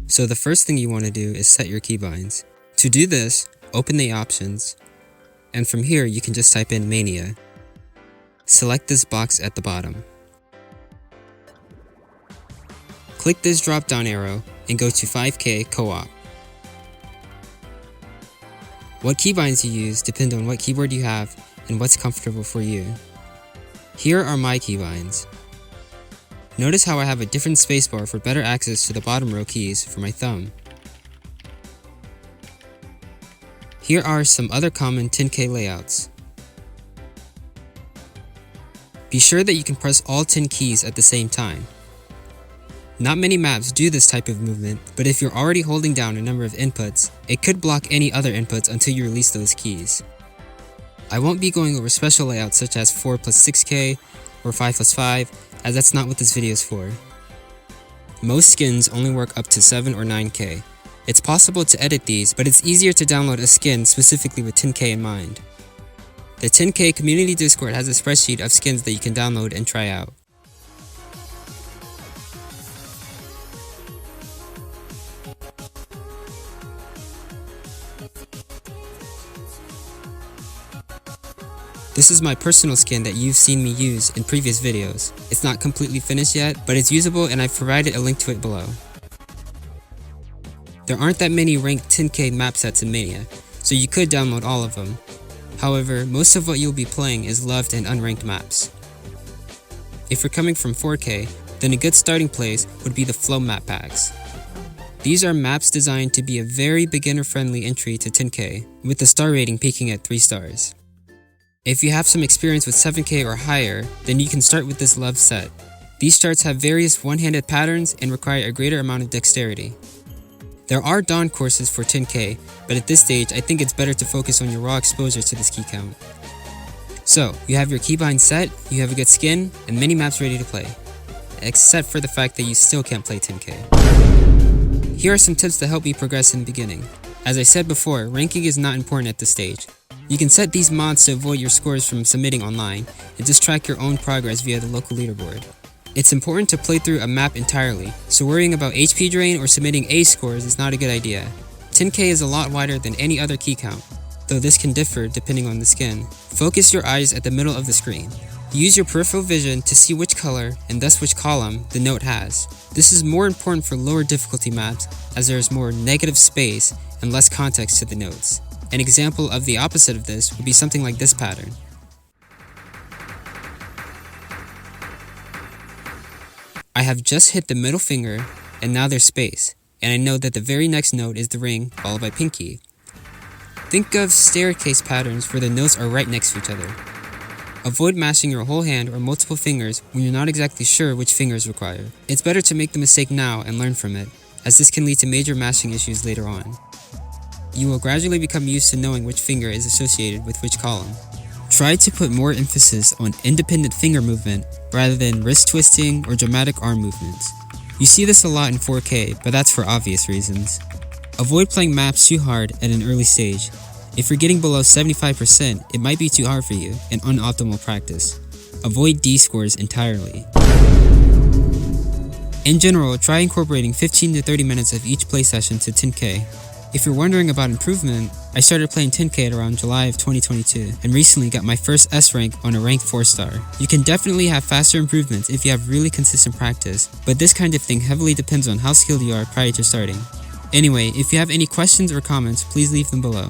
So the first thing you want to do is set your keybinds. To do this, open the options, and from here you can just type in mania. Select this box at the bottom. Click this drop down arrow and go to 5K co-op. What keybinds you use depend on what keyboard you have and what's comfortable for you. Here are my keybinds. Notice how I have a different spacebar for better access to the bottom row keys for my thumb. Here are some other common 10K layouts. Be sure that you can press all 10 keys at the same time. Not many maps do this type of movement, but if you're already holding down a number of inputs, it could block any other inputs until you release those keys. I won't be going over special layouts such as 4 plus 6K or 5 plus 5, as that's not what this video is for. Most skins only work up to 7 or 9K. It's possible to edit these, but it's easier to download a skin specifically with 10K in mind. The 10K community Discord has a spreadsheet of skins that you can download and try out. This is my personal skin that you've seen me use in previous videos. It's not completely finished yet, but it's usable and I've provided a link to it below. There aren't that many ranked 10K map sets in Mania, so you could download all of them. However, most of what you'll be playing is loved and unranked maps. If you're coming from 4K, then a good starting place would be the Flow map packs. These are maps designed to be a very beginner-friendly entry to 10K, with the star rating peaking at 3 stars. If you have some experience with 7K or higher, then you can start with this loved set. These charts have various one-handed patterns and require a greater amount of dexterity. There are dawn courses for 10K, but at this stage I think it's better to focus on your raw exposure to this key count. So, you have your keybind set, you have a good skin, and many maps ready to play. Except for the fact that you still can't play 10K. Here are some tips to help you progress in the beginning. As I said before, ranking is not important at this stage. You can set these mods to avoid your scores from submitting online, and just track your own progress via the local leaderboard. It's important to play through a map entirely, so worrying about HP drain or submitting A scores is not a good idea. 10K is a lot wider than any other key count, though this can differ depending on the skin. Focus your eyes at the middle of the screen. Use your peripheral vision to see which color, and thus which column, the note has. This is more important for lower difficulty maps, as there is more negative space and less context to the notes. An example of the opposite of this would be something like this pattern. I have just hit the middle finger, and now there's space, and I know that the very next note is the ring, followed by pinky. Think of staircase patterns where the notes are right next to each other. Avoid mashing your whole hand or multiple fingers when you're not exactly sure which finger is required. It's better to make the mistake now and learn from it, as this can lead to major mashing issues later on. You will gradually become used to knowing which finger is associated with which column. Try to put more emphasis on independent finger movement rather than wrist twisting or dramatic arm movements. You see this a lot in 4K, but that's for obvious reasons. Avoid playing maps too hard at an early stage. If you're getting below 75%, it might be too hard for you and unoptimal practice. Avoid D scores entirely. In general, try incorporating 15 to 30 minutes of each play session to 10K. If you're wondering about improvement, I started playing 10K at around July of 2022 and recently got my first S rank on a ranked 4-star. You can definitely have faster improvements if you have really consistent practice, but this kind of thing heavily depends on how skilled you are prior to starting. Anyway, if you have any questions or comments, please leave them below.